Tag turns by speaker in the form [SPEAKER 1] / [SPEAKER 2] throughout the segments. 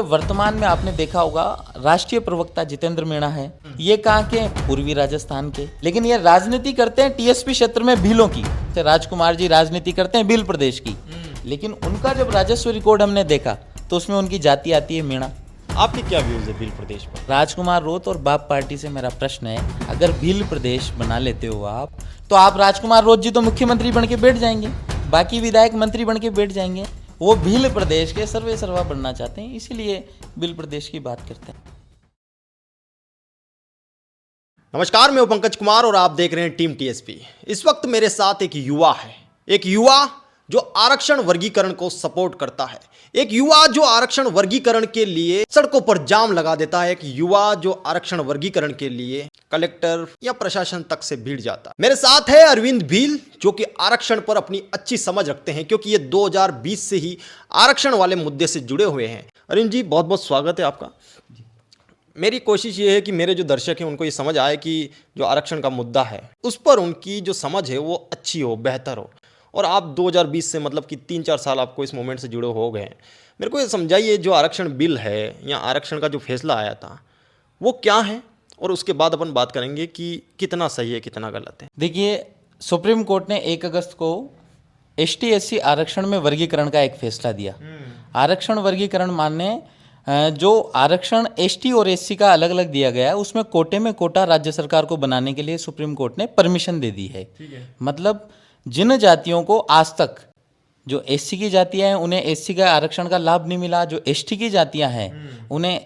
[SPEAKER 1] वर्तमान में आपने देखा होगा राष्ट्रीय प्रवक्ता जितेंद्र मीणा है, ये कहाँ के हैं? पूर्वी राजस्थान के। लेकिन ये राजनीति करते हैं टीएसपी क्षेत्र में भीलों की। राजकुमार जी राजनीति करते हैं भील प्रदेश की, लेकिन उनका जब राजस्व रिकॉर्ड हमने देखा तो उसमें उनकी जाति आती है मीणा।
[SPEAKER 2] आपके क्या व्यूज है भील प्रदेश पर?
[SPEAKER 1] राजकुमार रोत और बाप पार्टी से मेरा प्रश्न है, अगर भील प्रदेश बना लेते हो आप, तो आप राजकुमार रोत जी तो मुख्यमंत्री बन के बैठ जाएंगे, बाकी विधायक मंत्री बन के बैठ जाएंगे। वो भील प्रदेश के सर्वे सर्वा बनना चाहते हैं, इसीलिए भील प्रदेश की बात करते हैं।
[SPEAKER 2] नमस्कार, मैं हूं पंकज कुमार और आप देख रहे हैं टीम टीएसपी। इस वक्त मेरे साथ एक युवा है, एक युवा जो आरक्षण वर्गीकरण को सपोर्ट करता है, एक युवा जो आरक्षण वर्गीकरण के लिए सड़कों पर जाम लगा देता है, एक युवा जो आरक्षण वर्गीकरण के लिए कलेक्टर या प्रशासन तक से भीड़ जाता है। मेरे साथ है अरविंद भील, जो कि आरक्षण पर अपनी अच्छी समझ रखते हैं, क्योंकि ये 2020 से ही आरक्षण वाले मुद्दे से जुड़े हुए हैं। अरविंद जी, बहुत बहुत स्वागत है आपका। मेरी कोशिश ये है कि मेरे जो दर्शक हैं उनको ये समझ आए कि जो आरक्षण का मुद्दा है उस पर उनकी जो समझ है वो अच्छी हो, बेहतर हो। और आप 2020 से मतलब कि 3-4 साल आपको इस मोमेंट से जुड़े हो गए हैं। मेरे को ये समझाइए, जो आरक्षण बिल है या आरक्षण का जो फैसला आया था वो क्या है, और उसके बाद अपन बात करेंगे कि कितना सही है कितना गलत है।
[SPEAKER 1] देखिए, सुप्रीम कोर्ट ने 1 अगस्त को एसटी एससी आरक्षण में वर्गीकरण का एक फैसला दिया। आरक्षण वर्गीकरण माने जो आरक्षण एसटी और एससी का अलग अलग दिया गया है, उसमें कोटे में कोटा राज्य सरकार को बनाने के लिए सुप्रीम कोर्ट ने परमिशन दे दी है। मतलब जिन जातियों को आज तक, जो एससी की जातियां हैं उन्हें एससी का आरक्षण का लाभ नहीं मिला, जो एसटी की जातियां हैं उन्हें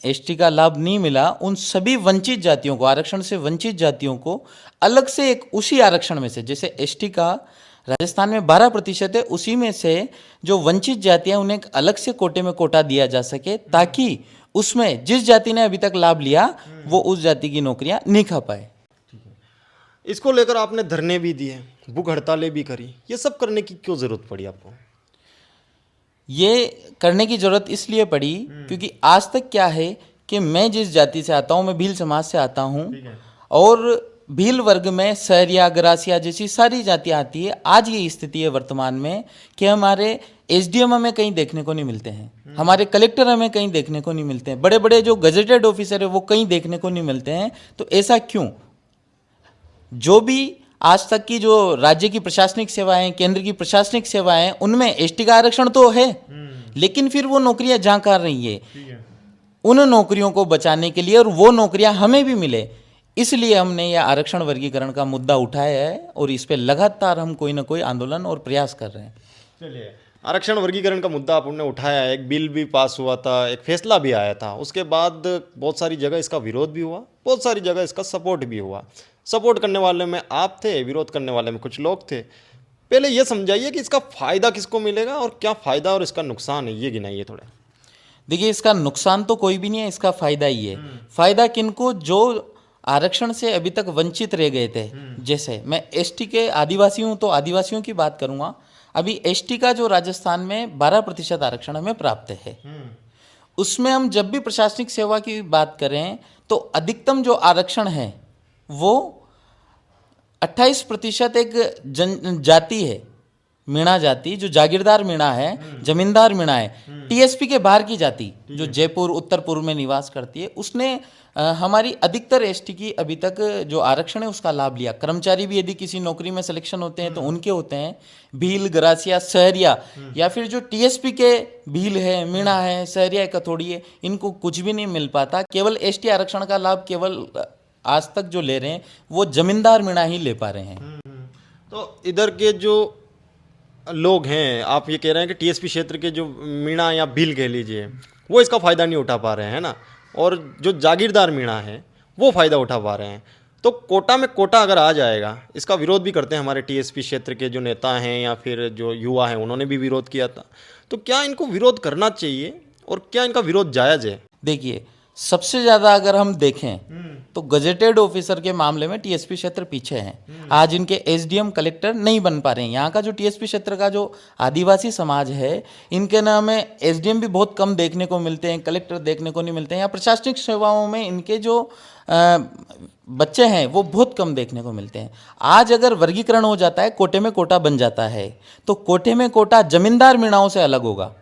[SPEAKER 1] एसटी का लाभ नहीं मिला, उन सभी वंचित जातियों को, आरक्षण से वंचित जातियों को अलग से एक उसी आरक्षण में से, जैसे एसटी का राजस्थान में 12% है, उसी में से जो वंचित जातियां उन्हें एक अलग से कोटे में कोटा दिया जा सके, ताकि उसमें जिस जाति ने अभी तक लाभ लिया वो उस जाति की नौकरियां नहीं खा पाए।
[SPEAKER 2] इसको लेकर आपने धरने भी दिए, भूख हड़तालें भी करी, ये सब करने की क्यों जरूरत पड़ी आपको?
[SPEAKER 1] ये करने की जरूरत इसलिए पड़ी क्योंकि आज तक क्या है कि मैं जिस जाति से आता हूँ, मैं भील समाज से आता हूँ, और भील वर्ग में सहरिया, गरासिया जैसी सारी जातियाँ आती है। आज ये स्थिति है वर्तमान में कि हमारे एसडीएम हमें कहीं देखने को नहीं मिलते हैं, हमारे कलेक्टर हमें कहीं देखने को नहीं मिलते हैं, बड़े बड़े जो गजेटेड ऑफिसर है वो कहीं देखने को नहीं मिलते हैं। तो ऐसा क्यों? जो भी आज तक की जो राज्य की प्रशासनिक सेवाएं, केंद्र की प्रशासनिक सेवाएं, उनमें एसटी का आरक्षण तो है, लेकिन फिर वो नौकरियां जहाँ कर रही है, उन नौकरियों को बचाने के लिए और वो नौकरियां हमें भी मिले, इसलिए हमने यह आरक्षण वर्गीकरण का मुद्दा उठाया है और इस पे लगातार हम कोई ना कोई आंदोलन और प्रयास कर रहे हैं।
[SPEAKER 2] चलिए, आरक्षण वर्गीकरण का मुद्दा आपने उठाया है, एक बिल भी पास हुआ था, एक फैसला भी आया था, उसके बाद बहुत सारी जगह इसका विरोध भी हुआ, बहुत सारी जगह इसका सपोर्ट भी हुआ। सपोर्ट करने वाले में आप थे, विरोध करने वाले में कुछ लोग थे। पहले ये समझाइए कि इसका फ़ायदा किसको मिलेगा और क्या फ़ायदा और इसका नुकसान है, ये गिनाइए थोड़ा।
[SPEAKER 1] देखिए, इसका नुकसान तो कोई भी नहीं है, इसका फ़ायदा ही है। फ़ायदा किनको? जो आरक्षण से अभी तक वंचित रह गए थे। जैसे मैं एसटी के आदिवासी हूँ तो आदिवासियों की बात करूँगा। अभी एसटी का जो राजस्थान में 12% आरक्षण हमें प्राप्त है, उसमें हम जब भी प्रशासनिक सेवा की बात करें तो अधिकतम जो आरक्षण है वो 28% एक जाति है, मीणा जाति, जो जागीरदार मीणा है, जमींदार मीणा है, टीएसपी के बाहर की जाति जो जयपुर उत्तर पूर्व में निवास करती है, उसने हमारी अधिकतर एसटी की अभी तक जो आरक्षण है उसका लाभ लिया। कर्मचारी भी यदि किसी नौकरी में सिलेक्शन होते हैं तो उनके होते हैं। भील, गरासिया, सहरिया या फिर जो टीएसपी के भील है, मीणा है, सहरिया, कथोड़ी है, इनको कुछ भी नहीं मिल पाता। केवल एसटी आरक्षण का लाभ केवल आज तक जो ले रहे हैं वो जमींदार मीणा ही ले पा रहे हैं।
[SPEAKER 2] तो इधर के जो लोग हैं, आप ये कह रहे हैं कि टीएसपी क्षेत्र के जो मीणा या भील कह लीजिए, वो इसका फ़ायदा नहीं उठा पा रहे हैं, है ना, और जो जागीरदार मीणा है वो फ़ायदा उठा पा रहे हैं। तो कोटा में कोटा अगर आ जाएगा, इसका विरोध भी करते हैं हमारे टीएसपी क्षेत्र के जो नेता हैं या फिर जो युवा हैं, उन्होंने भी विरोध किया था। तो क्या इनको विरोध करना चाहिए और क्या इनका विरोध जायज़ है?
[SPEAKER 1] देखिए, सबसे ज़्यादा अगर हम देखें तो गजेटेड ऑफिसर के मामले में टीएसपी क्षेत्र पीछे हैं। आज इनके एसडीएम, कलेक्टर नहीं बन पा रहे हैं। यहाँ का जो टीएसपी क्षेत्र का जो आदिवासी समाज है, इनके नाम में एसडीएम भी बहुत कम देखने को मिलते हैं, कलेक्टर देखने को नहीं मिलते हैं। यहाँ प्रशासनिक सेवाओं में इनके जो बच्चे हैं वो बहुत कम देखने को मिलते हैं। आज अगर वर्गीकरण हो जाता है, कोटे में कोटा बन जाता है, तो कोटे में कोटा जमींदार मीणाओं से अलग होगा।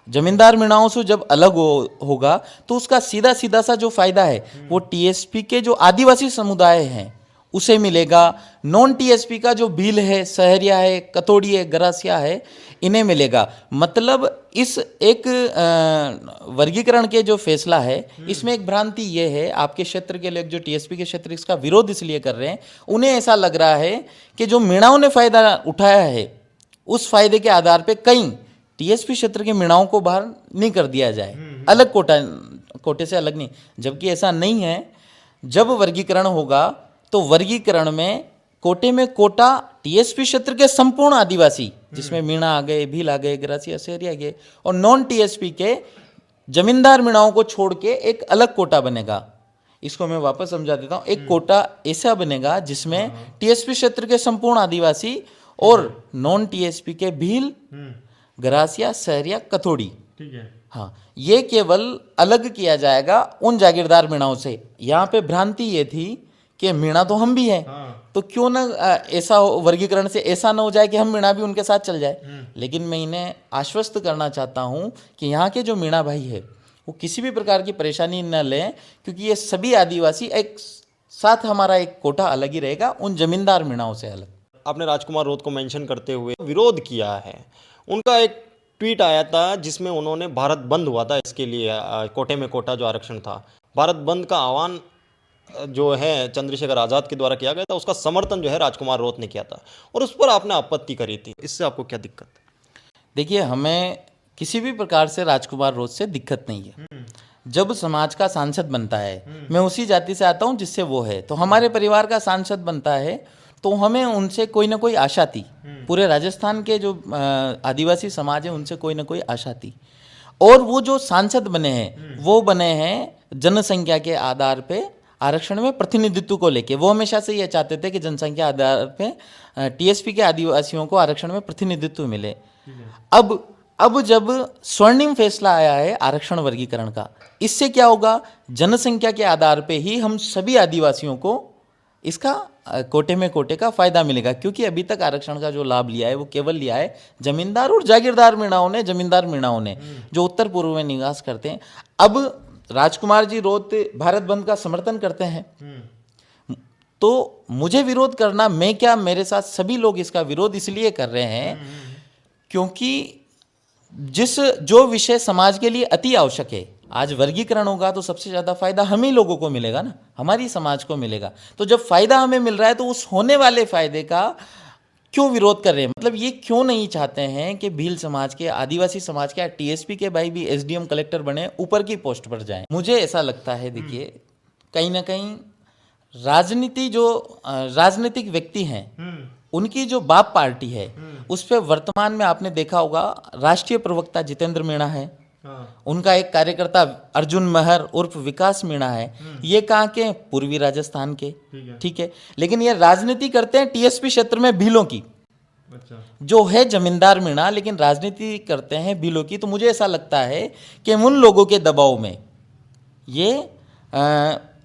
[SPEAKER 1] जमींदार मीणाओं से जब अलग होगा तो उसका सीधा सीधा सा जो फायदा है वो टीएसपी के जो आदिवासी समुदाय हैं उसे मिलेगा। नॉन टीएसपी का जो भील है, सहरिया है, कतोड़ी है, गरासिया है, इन्हें मिलेगा। मतलब इस एक वर्गीकरण के जो फैसला है इसमें एक भ्रांति ये है, आपके क्षेत्र के लोग जो टीएसपी के क्षेत्र इसका विरोध इसलिए कर रहे हैं, उन्हें ऐसा लग रहा है कि जो मीणाओं ने फायदा उठाया है उस फायदे के आधार पे कहीं टीएसपी क्षेत्र के मीणाओं को बाहर नहीं कर दिया जाए, अलग कोटे से अलग नहीं, जबकि ऐसा नहीं है। जब वर्गीकरण होगा तो वर्गीकरण में कोटे में कोटा टीएसपी क्षेत्र के संपूर्ण आदिवासी, जिसमें मीणा आ गए, भील आ गए, गरासिया, सहरिया आ गए, और नॉन टीएसपी के जमींदार मीणाओं को छोड़ के एक अलग कोटा बनेगा। इसको मैं वापस समझा देता हूँ। एक कोटा ऐसा बनेगा जिसमें टीएसपी क्षेत्र के संपूर्ण आदिवासी और नॉन टीएसपी के भील, गरासिया, सहरिया, कथोड़ी,
[SPEAKER 2] ठीक है,
[SPEAKER 1] हाँ, ये केवल अलग किया जाएगा उन जागीरदार मीणाओं से। यहाँ पे भ्रांति ये थी कि मीणा तो हम भी हैं, तो क्यों ना ऐसा वर्गीकरण से ऐसा ना हो जाए कि हम मीणा भी उनके साथ चल जाए। लेकिन मैं इन्हें आश्वस्त करना चाहता हूँ कि यहाँ के जो मीणा भाई है वो किसी भी प्रकार की परेशानी न लें, क्योंकि ये सभी आदिवासी एक साथ, हमारा एक कोटा अलग ही रहेगा उन जमींदार मीणाओं से अलग।
[SPEAKER 2] आपने राजकुमार रोध को मेंशन करते हुए विरोध किया है। उनका एक ट्वीट आया था जिसमें उन्होंने भारत बंद हुआ था, इसके लिए कोटे में कोटा जो आरक्षण था, भारत बंद का आह्वान जो है चंद्रशेखर आज़ाद के द्वारा किया गया था, उसका समर्थन जो है राजकुमार रोध ने किया था और उस पर आपने आपत्ति करी थी। इससे आपको क्या दिक्कत?
[SPEAKER 1] देखिए, हमें किसी भी प्रकार से राजकुमार रोध से दिक्कत नहीं है। जब समाज का सांसद बनता है, मैं उसी जाति से आता हूँ जिससे वो है, तो हमारे परिवार का सांसद बनता है तो हमें उनसे कोई ना कोई आशा थी। पूरे राजस्थान के जो आदिवासी समाज है उनसे कोई ना कोई आशा थी, और वो जो सांसद बने हैं वो बने हैं जनसंख्या के आधार पे आरक्षण में प्रतिनिधित्व को लेके। वो हमेशा से ये चाहते थे कि जनसंख्या आधार पे टीएसपी के आदिवासियों को आरक्षण में प्रतिनिधित्व मिले। अब जब स्वर्णिम फैसला आया है आरक्षण वर्गीकरण का, इससे क्या होगा, जनसंख्या के आधार पे ही हम सभी आदिवासियों को इसका कोटे में कोटे का फायदा मिलेगा। क्योंकि अभी तक आरक्षण का जो लाभ लिया है वो केवल लिया है जमींदार और जागीरदार मीणाओं ने, जमींदार मीणाओं ने, जो उत्तर पूर्व में निवास करते हैं। अब राजकुमार जी रोध भारत बंद का समर्थन करते हैं, तो मुझे विरोध करना, मैं क्या, मेरे साथ सभी लोग इसका विरोध इसलिए कर रहे हैं क्योंकि जो विषय समाज के लिए अति आवश्यक है, आज वर्गीकरण होगा तो सबसे ज़्यादा फायदा हम ही लोगों को मिलेगा ना, हमारी समाज को मिलेगा। तो जब फायदा हमें मिल रहा है तो उस होने वाले फायदे का क्यों विरोध कर रहे हैं? मतलब ये क्यों नहीं चाहते हैं कि भील समाज के, आदिवासी समाज के, टीएसपी के भाई भी एसडीएम कलेक्टर बने, ऊपर की पोस्ट पर जाएं? मुझे ऐसा लगता है, देखिए, कहीं ना कहीं राजनीतिक व्यक्ति हैं, उनकी जो बाप पार्टी है उस पर वर्तमान में आपने देखा होगा राष्ट्रीय प्रवक्ता जितेंद्र मीणा है, उनका एक कार्यकर्ता अर्जुन महर उर्फ विकास मीणा है। ये कहाँ के? पूर्वी राजस्थान के, ठीक है। लेकिन ये राजनीति करते हैं टीएसपी क्षेत्र में भीलों की। अच्छा। जो है जमींदार मीणा, लेकिन राजनीति करते हैं भीलों की। तो मुझे ऐसा लगता है कि उन लोगों के दबाव में ये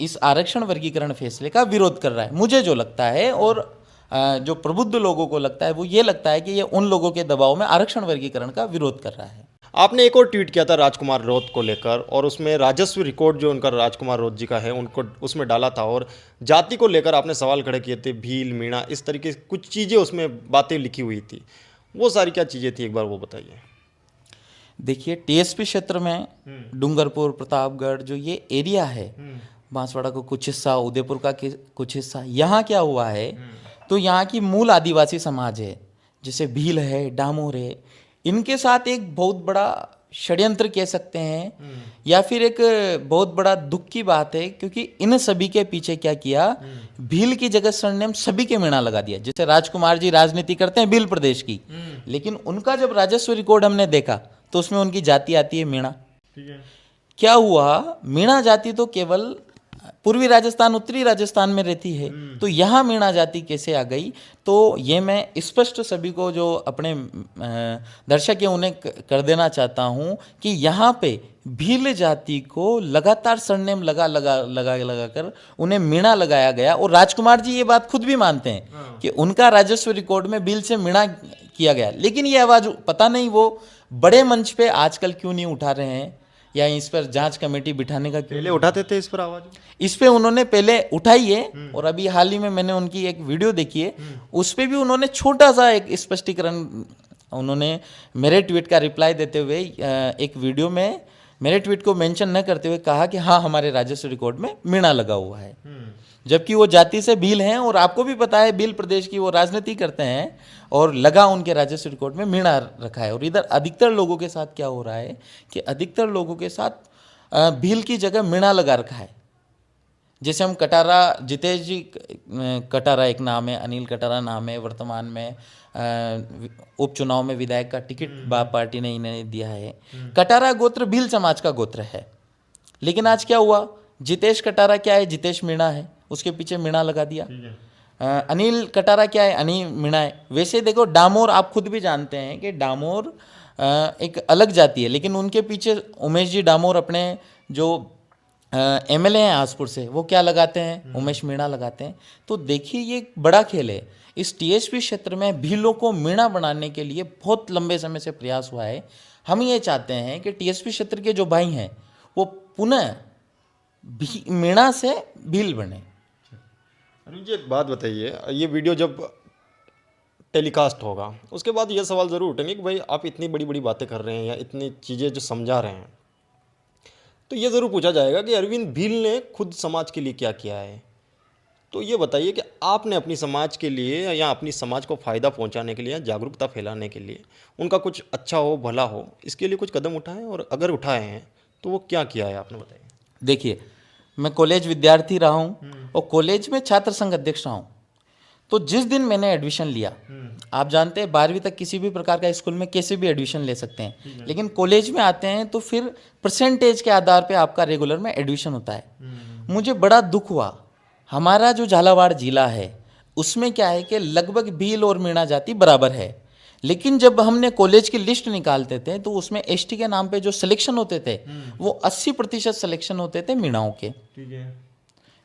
[SPEAKER 1] इस आरक्षण वर्गीकरण फैसले का विरोध कर रहा है, मुझे जो लगता है। और जो प्रबुद्ध लोगों को लगता है वो ये लगता है कि ये उन लोगों के दबाव में आरक्षण वर्गीकरण का विरोध कर रहा है।
[SPEAKER 2] आपने एक और ट्वीट किया था राजकुमार रोध को लेकर, और उसमें राजस्व रिकॉर्ड जो उनका राजकुमार रोध जी का है उनको उसमें डाला था, और जाति को लेकर आपने सवाल खड़े किए थे, भील, मीणा, इस तरीके से कुछ चीज़ें उसमें बातें लिखी हुई थी। वो सारी क्या चीज़ें थी, एक बार वो बताइए।
[SPEAKER 1] देखिए, टीएसपी क्षेत्र में डूंगरपुर, प्रतापगढ़, जो ये एरिया है, बांसवाड़ा का कुछ हिस्सा, उदयपुर का कुछ हिस्सा, यहाँ क्या हुआ है, तो यहाँ की मूल आदिवासी समाज है, जैसे भील है, डामोर है, इनके साथ एक बहुत बड़ा षड्यंत्र कह सकते हैं, या फिर एक बहुत बड़ा दुख की बात है, क्योंकि इन सभी के पीछे क्या किया, भील की जगह सरनेम सभी के मीणा लगा दिया। जैसे राजकुमार जी राजनीति करते हैं भील प्रदेश की, लेकिन उनका जब राजस्व रिकॉर्ड हमने देखा तो उसमें उनकी जाति आती है मीणा। क्या हुआ, मीणा जाति तो केवल पूर्वी राजस्थान, उत्तरी राजस्थान में रहती है, तो यहाँ मीणा जाति कैसे आ गई? तो ये मैं स्पष्ट सभी को, जो अपने दर्शक है, उन्हें कर देना चाहता हूँ कि यहाँ पे भील जाति को लगातार सरनेम लगा कर उन्हें मीणा लगाया गया। और राजकुमार जी ये बात खुद भी मानते हैं कि उनका राजस्व रिकॉर्ड में भील से मीणा किया गया, लेकिन ये आवाज़ पता नहीं वो बड़े मंच पे आजकल क्यों नहीं उठा रहे हैं, या इस पर जांच कमेटी बिठाने का क्यों?
[SPEAKER 2] पहले उठाते थे इस पर आवाज?
[SPEAKER 1] इस पे उन्होंने पहले उठाई है, और अभी हाल ही में मैंने उनकी एक वीडियो देखी है, उस पे भी उन्होंने छोटा सा एक स्पष्टीकरण, उन्होंने मेरे ट्वीट का रिप्लाई देते हुए एक वीडियो में मेरे ट्वीट को मेंशन न करते हुए कहा कि हाँ, हमारे राजस्व रिकॉर्ड में मीणा लगा हुआ है, जबकि वो जाति से भील हैं, और आपको भी पता है भील प्रदेश की वो राजनीति करते हैं, और लगा उनके राजस्व रिकॉर्ड में मीणा रखा है। और इधर अधिकतर लोगों के साथ क्या हो रहा है कि अधिकतर लोगों के साथ भील की जगह मीणा लगा रखा है। जैसे हम कटारा, जितेश जी कटारा एक नाम है, अनिल कटारा नाम है, वर्तमान में उपचुनाव में विधायक का टिकट बाप पार्टी ने इन्हें दिया है। कटारा गोत्र भील समाज का गोत्र है, लेकिन आज क्या हुआ, जितेश कटारा क्या है, जितेश मीणा है, उसके पीछे मीणा लगा दिया। अनिल कटारा क्या है, अनिल मीणा है। वैसे देखो डामोर, आप खुद भी जानते हैं कि डामोर एक अलग जाति है, लेकिन उनके पीछे उमेश जी डामोर अपने जो एमएलए हैं आसपुर से, वो क्या लगाते हैं, उमेश मीणा लगाते हैं। तो देखिए ये एक बड़ा खेल है। इस टीएसपी क्षेत्र में भीलों को मीणा बनाने के लिए बहुत लंबे समय से प्रयास हुआ है। हम ये चाहते हैं कि टीएसपी क्षेत्र के जो भाई हैं वो पुनः मीणा से भील बने।
[SPEAKER 2] अरुण जी, एक बात बताइए, ये वीडियो जब टेलीकास्ट होगा उसके बाद ये सवाल ज़रूर उठेंगे कि भाई आप इतनी बड़ी बड़ी बातें कर रहे हैं या इतनी चीज़ें जो समझा रहे हैं, तो ये ज़रूर पूछा जाएगा कि अरविंद भील ने खुद समाज के लिए क्या किया है। तो ये बताइए कि आपने अपनी समाज के लिए या अपनी समाज को फ़ायदा पहुंचाने के लिए, जागरूकता फैलाने के लिए, उनका कुछ अच्छा हो भला हो, इसके लिए कुछ कदम उठाए, और अगर उठाए हैं तो वो क्या किया है आपने बताइए।
[SPEAKER 1] देखिए, मैं कॉलेज विद्यार्थी रहा हूँ और कॉलेज में छात्र संघ अध्यक्ष रहा हूँ। तो जिस दिन मैंने एडमिशन लिया, आप जानते हैं 12वीं तक किसी भी प्रकार का स्कूल में कैसे भी एडमिशन ले सकते हैं, लेकिन कॉलेज में आते हैं तो फिर परसेंटेज के आधार पे आपका रेगुलर में एडमिशन होता है। मुझे बड़ा दुख हुआ, हमारा जो झालावाड़ जिला है उसमें क्या है कि लगभग भील और मीणा जाति बराबर है, लेकिन जब हमने कॉलेज की लिस्ट निकालते थे तो उसमें एसटी के नाम पे जो सिलेक्शन होते थे वो 80% सिलेक्शन होते थे मीणाओं के।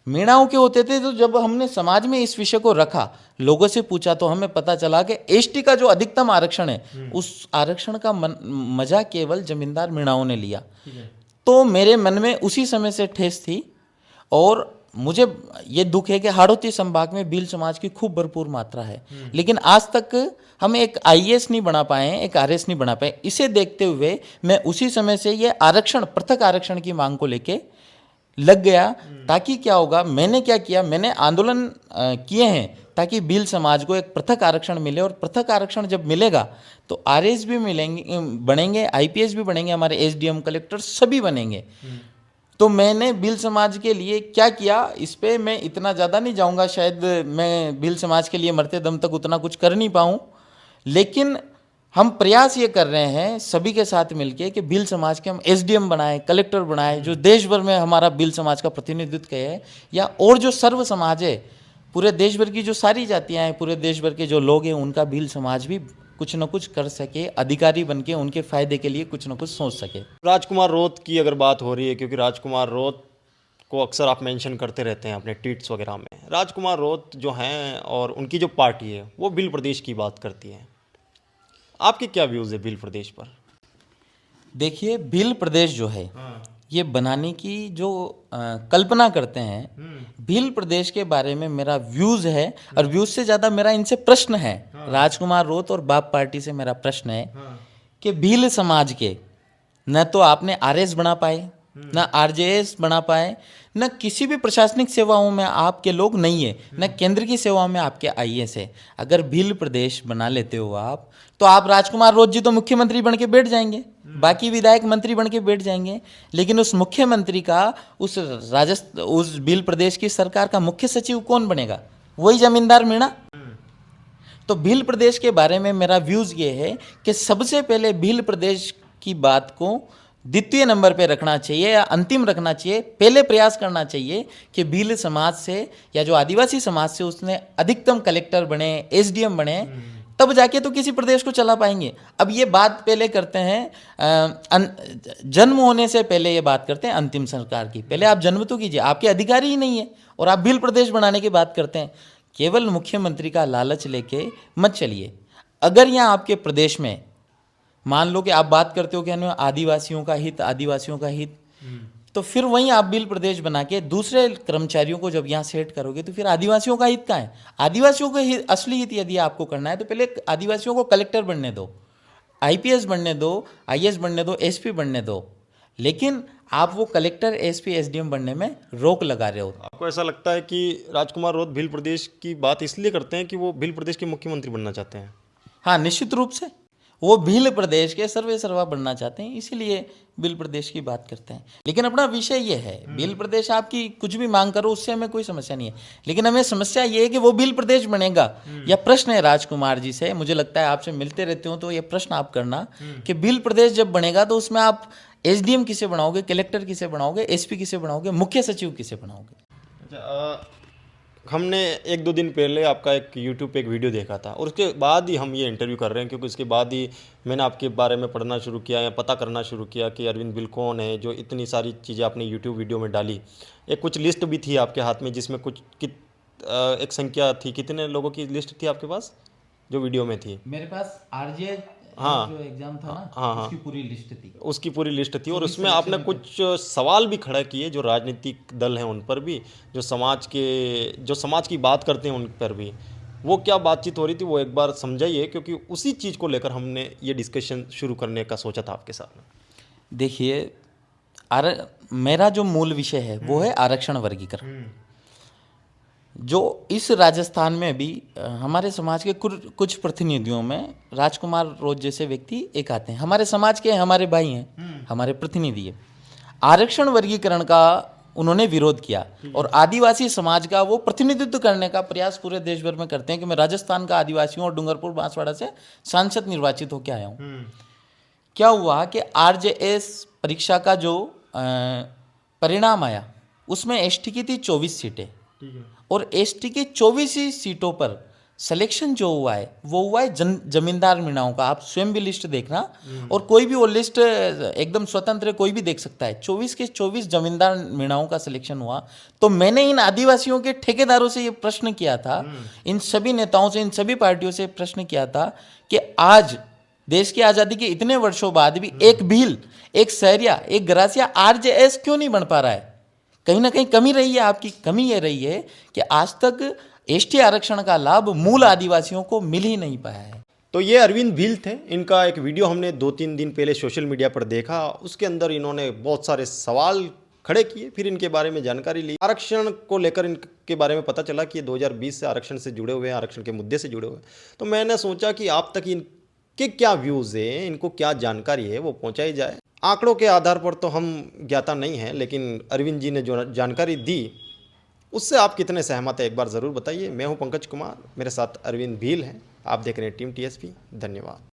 [SPEAKER 1] मीणाओं के होते थे। तो जब हमने समाज में इस विषय को रखा, लोगों से पूछा, तो हमें पता चला कि एसटी का जो अधिकतम आरक्षण है उस आरक्षण का मजा केवल जमींदार मीणाओं ने लिया। तो मेरे मन में उसी समय से ठेस थी, और मुझे ये दुख है कि हाड़ौती संभाग में भील समाज की खूब भरपूर मात्रा है, लेकिन आज तक हम एक आईएएस नहीं बना पाए, एक आरएस नहीं बना पाए। इसे देखते हुए मैं उसी समय से ये आरक्षण, पृथक आरक्षण की मांग को लेके लग गया। ताकि क्या होगा, मैंने क्या किया, मैंने आंदोलन किए हैं ताकि भील समाज को एक पृथक आरक्षण मिले, और पृथक आरक्षण जब मिलेगा तो आरएस भी मिलेंगे, बनेंगे, आईपीएस भी बनेंगे, हमारे एसडीएम कलेक्टर सभी बनेंगे। तो मैंने भील समाज के लिए क्या किया, इस पे मैं इतना ज़्यादा नहीं जाऊंगा, शायद मैं भील समाज के लिए मरते दम तक उतना कुछ कर नहीं पाऊँ, लेकिन हम प्रयास ये कर रहे हैं सभी के साथ मिलके कि भील समाज के हम एसडीएम बनाए, कलेक्टर बनाए, जो देश भर में हमारा भील समाज का प्रतिनिधित्व है, या और जो सर्व समाज है, पूरे देश भर की जो सारी जातियां हैं, पूरे देश भर के जो लोग हैं, उनका भील समाज भी कुछ न कुछ कर सके, अधिकारी बन के उनके फायदे के लिए कुछ न कुछ सोच सके।
[SPEAKER 2] राजकुमार रोत की अगर बात हो रही है, क्योंकि राजकुमार रोत को अक्सर आप मेंशन करते रहते हैं अपने ट्वीट्स वगैरह में, राजकुमार रोत जो हैं और उनकी जो पार्टी है वो भील प्रदेश की बात करती है, आपके क्या व्यूज़ है भील प्रदेश पर?
[SPEAKER 1] देखिए, भील प्रदेश जो है ये बनाने की जो कल्पना करते हैं, भील प्रदेश के बारे में मेरा व्यूज़ है, और व्यूज़ से ज़्यादा मेरा इनसे प्रश्न है। राजकुमार रोत और बाप पार्टी से मेरा प्रश्न है कि भील समाज के न तो आपने आरएस बना पाए, न आरजेएस बना पाए, न किसी भी प्रशासनिक सेवाओं में आपके लोग नहीं है, न केंद्र की सेवाओं में आपके आईएएस है। अगर भील प्रदेश बना लेते हो आप, तो आप राजकुमार रोत जी तो मुख्यमंत्री बन के बैठ जाएंगे, बाकी विधायक मंत्री बन के बैठ जाएंगे, लेकिन उस मुख्यमंत्री का, उस भील प्रदेश की सरकार का मुख्य सचिव कौन बनेगा? वही जमींदार मीणा। तो भील प्रदेश के बारे में मेरा व्यूज़ ये है कि सबसे पहले भील प्रदेश की बात को द्वितीय नंबर पे रखना चाहिए या अंतिम रखना चाहिए। पहले प्रयास करना चाहिए कि भील समाज से या जो आदिवासी समाज से उसने अधिकतम कलेक्टर बने, एसडीएम बने, तब जाके तो किसी प्रदेश को चला पाएंगे। अब ये बात पहले करते हैं, जन्म होने से पहले ये बात करते हैं अंतिम सरकार की। पहले आप जन्म तो कीजिए, आपके अधिकारी ही नहीं है और आप भील प्रदेश बनाने की बात करते हैं। केवल मुख्यमंत्री का लालच लेके मत चलिए। अगर यहाँ आपके प्रदेश में मान लो कि आप बात करते हो कि आदिवासियों का हित, आदिवासियों का हित, तो फिर वहीं आप भील प्रदेश बना के दूसरे कर्मचारियों को जब यहाँ सेट करोगे तो फिर आदिवासियों का हित कहाँ है? आदिवासियों का हित, असली हित यदि आपको करना है तो पहले आदिवासियों को कलेक्टर बनने दो, आईपीएस बनने दो, आईएएस बनने दो, एसपी बनने दो। लेकिन आप वो कलेक्टर, एसपी, एसडीएम बनने में रोक लगा रहे हो।
[SPEAKER 2] आपको ऐसा लगता है कि राजकुमार रौत भील प्रदेश की बात इसलिए करते हैं कि वो भील प्रदेश के मुख्यमंत्री बनना चाहते हैं?
[SPEAKER 1] हाँ, निश्चित रूप से वो भील प्रदेश के सर्वे सर्वा बनना चाहते हैं, इसीलिए भील प्रदेश की बात करते हैं। लेकिन अपना विषय ये है, भील प्रदेश आपकी कुछ भी मांग करो उससे हमें कोई समस्या नहीं है, लेकिन हमें समस्या ये है कि वो भील प्रदेश बनेगा या प्रश्न है राजकुमार जी से। मुझे लगता है आपसे मिलते रहते हो तो ये प्रश्न आप करना कि भील प्रदेश जब बनेगा तो उसमें आप एसडीएम किसे बनाओगे, कलेक्टर किसे बनाओगे, एसपी किसे बनाओगे, मुख्य सचिव किसे बनाओगे?
[SPEAKER 2] हमने 1-2 दिन पहले आपका एक यूट्यूब पे एक वीडियो देखा था और उसके बाद ही हम ये इंटरव्यू कर रहे हैं, क्योंकि उसके बाद ही मैंने आपके बारे में पढ़ना शुरू किया या पता करना शुरू किया कि अरविंद भील कौन है, जो इतनी सारी चीज़ें आपने यूट्यूब वीडियो में डाली। एक कुछ लिस्ट भी थी आपके हाथ में जिसमें एक संख्या थी, कितने लोगों की लिस्ट थी आपके पास जो वीडियो में थी?
[SPEAKER 1] मेरे पास आरजे
[SPEAKER 2] हाँ,
[SPEAKER 1] जो एग्जाम था ना,
[SPEAKER 2] हाँ, हाँ,
[SPEAKER 1] उसकी पूरी लिस्ट थी।
[SPEAKER 2] उसकी पूरी लिस्ट थी और उसमें आपने कुछ सवाल भी खड़ा किए जो राजनीतिक दल हैं उन पर भी, जो समाज की बात करते हैं उन पर भी। वो क्या बातचीत हो रही थी वो एक बार समझाइए, क्योंकि उसी चीज़ को लेकर हमने ये डिस्कशन शुरू करने का सोचा था आपके साथ में।
[SPEAKER 1] देखिए, मेरा जो मूल विषय है वो है आरक्षण वर्गीकरण। जो इस राजस्थान में भी हमारे समाज के कुछ प्रतिनिधियों में राजकुमार रौत जैसे व्यक्ति एक आते हैं, हमारे समाज के, हमारे भाई हैं, हमारे प्रतिनिधि है। आरक्षण वर्गीकरण का उन्होंने विरोध किया और आदिवासी समाज का वो प्रतिनिधित्व करने का प्रयास पूरे देश भर में करते हैं कि मैं राजस्थान का आदिवासी हूँ और डूंगरपुर बांसवाड़ा से सांसद निर्वाचित होकर आया हूँ। क्या हुआ कि आरजेएस परीक्षा का जो परिणाम आया उसमें एसटी की थी 24 सीटें और एसटी के 24 ही सीटों पर सिलेक्शन जो हुआ है वो हुआ है जमींदार मीणाओं का। आप स्वयं भी लिस्ट देखना और कोई भी वो लिस्ट एकदम स्वतंत्र है, कोई भी देख सकता है। 24 के 24 जमींदार मीणाओं का सिलेक्शन हुआ। तो मैंने इन आदिवासियों के ठेकेदारों से ये प्रश्न किया था, इन सभी नेताओं से, इन सभी पार्टियों से प्रश्न किया था कि आज देश की आज़ादी के इतने वर्षों बाद भी एक भील, एक सहरिया, एक गरासिया आरजेएस क्यों नहीं बन पा रहा है? कहीं ना कहीं कमी रही है। आपकी कमी ये रही है कि आज तक एसटी आरक्षण का लाभ मूल आदिवासियों को मिल ही नहीं पाया है।
[SPEAKER 2] तो ये अरविंद भील थे। इनका एक वीडियो हमने 2-3 दिन पहले सोशल मीडिया पर देखा। उसके अंदर इन्होंने बहुत सारे सवाल खड़े किए, फिर इनके बारे में जानकारी ली। आरक्षण को लेकर इनके बारे में पता चला कि ये 2020 से आरक्षण से जुड़े हुए हैं, आरक्षण के मुद्दे से जुड़े हुए हैं। तो मैंने सोचा कि आप तक इनके क्या व्यूज़ हैं, इनको क्या जानकारी है वो पहुँचाई जाए। आंकड़ों के आधार पर तो हम ज्ञाता नहीं हैं, लेकिन अरविंद जी ने जो जानकारी दी उससे आप कितने सहमत हैं एक बार ज़रूर बताइए। मैं हूं पंकज कुमार, मेरे साथ अरविंद भील हैं। आप देख रहे हैं टीम टीएसपी। धन्यवाद।